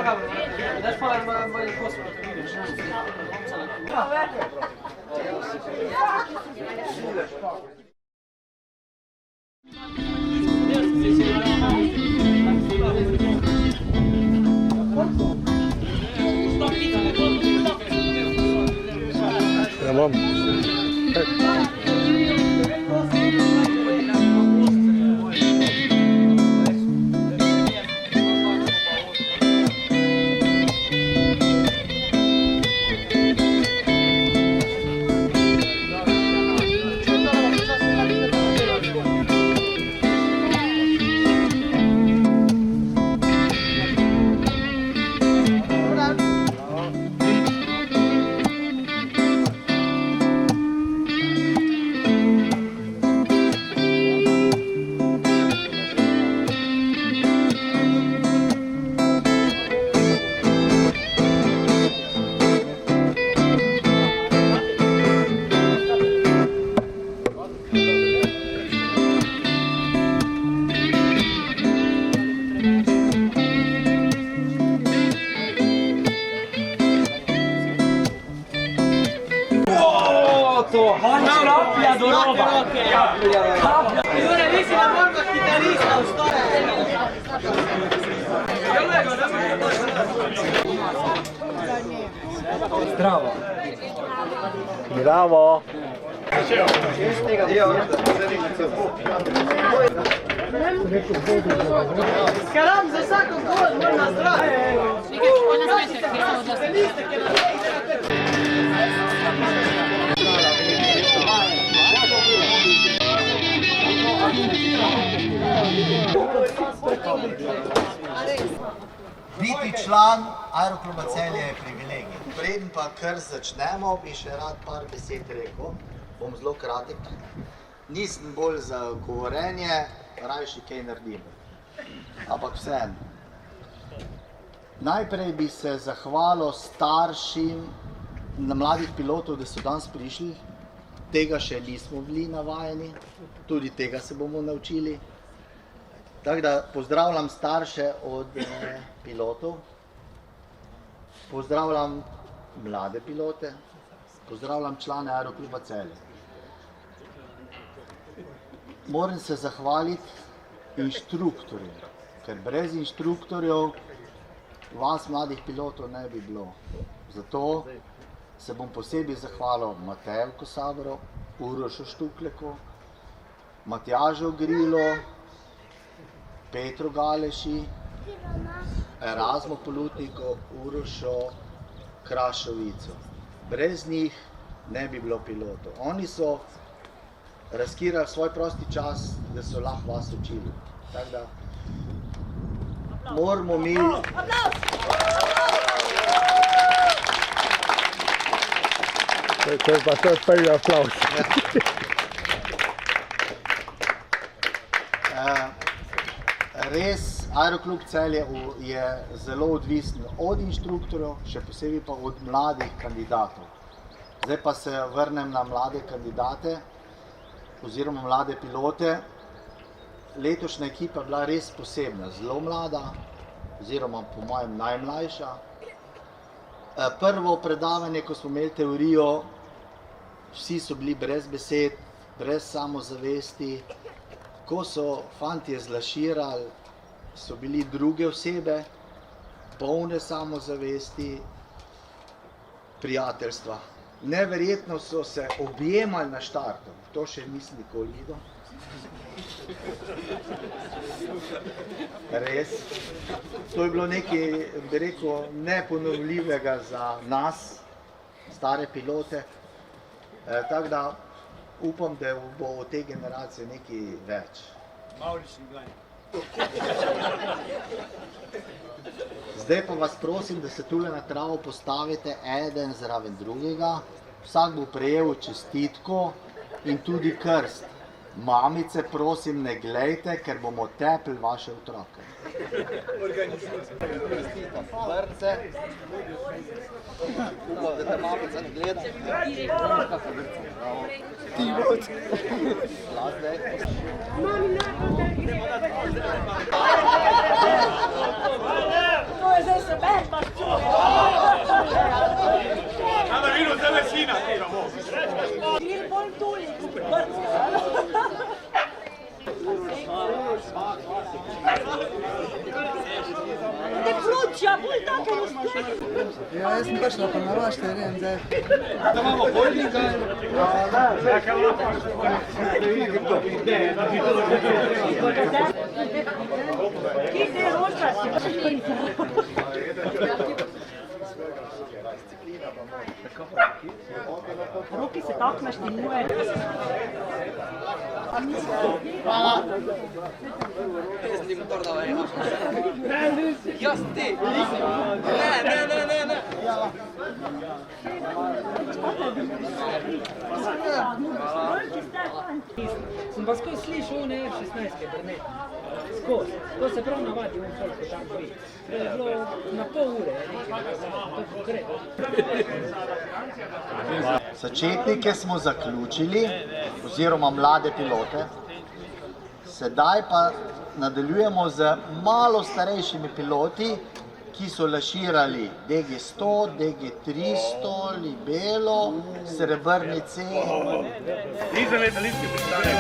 Ja mam. Kaplja do roba. Jure, nisi na morda kitarista u Zdravo. Bravo. Skaram za vsako gol, mora na zdravo. Biti član Aerokluba Celje je privilegij. Preden pa kar začnemo, bi še rad par besed rekel. Bom zelo kratek. Nisem bolj za govorenje, rajši kaj naredim. Ampak vseeno. Najprej bi se zahvalil staršim mladih pilotov, da so danes prišli. Tega še nismo bili navajeni, tudi tega se bomo naučili. Tako da pozdravljam starše od pilotov, pozdravljam mlade pilote, pozdravljam člane Aerokluba Celje. Moram se zahvaliti inštruktorjem, ker brez inštruktorjev vas, mladih pilotov, ne bi bilo. Zato se bom posebej zahvalil Mateju Kosabru, Urošu Štukleku, Matjažu Grilo, Petru Galeši, Erasmu Polutniku, Urošu Krašovicu. Brez njih ne bi bilo pilotov. Oni so riskirali svoj prosti čas, da so lahko vas učili. Tako da moramo mi... To je pa to prvi aplauz. Res, Aeroklub Celje je zelo odvisen od inštruktorjev, še posebej pa od mladih kandidatov. Zdaj pa se vrnem na mlade kandidate oziroma mlade pilote. Letošnja ekipa je bila res posebna, zelo mlada oziroma po mojem najmlajša. Prvo predavanje, ko smo imeli teorijo, vsi so bili brez besed, brez samozavesti. Ko so fantje zlaširali, so bili druge osebe, polne samozavesti, prijateljstva. Neverjetno so se objemali na štartu, to še nisem nikoli videl. Res. To je bilo nekaj, bi rekel, neponovljivega za nas, stare pilote. Tako da upam, da bo od te generacije nekaj več. Mavrični glanje. Zdaj pa vas prosim, da se tule na travo postavite eden zraven drugega. Vsak bo prejel čestitko in tudi krst. Mamice, prosim, ne glejte, ker bomo tepli vaše otroke. Vrce. Da te mamica ne gleda. Ti vod. Zdaj. To je zdaj sebe. Ja, jaz sem prišla pa na vaš teren zdaj. Roki se tako našteljuje. Jaz ti! Ne! Sem pa skozi slišal one F-16 brnet. Skozi. To se prav navadi v koliko tam živi. To je bilo na pol ure, to konkretno. Začetnike smo zaključili, oziroma mlade pilote. Sedaj pa nadaljujemo z malo starejšimi piloti, ki so laširali DG100, DG300, Libelo, Srebrni C. Nisem letališki pristanek.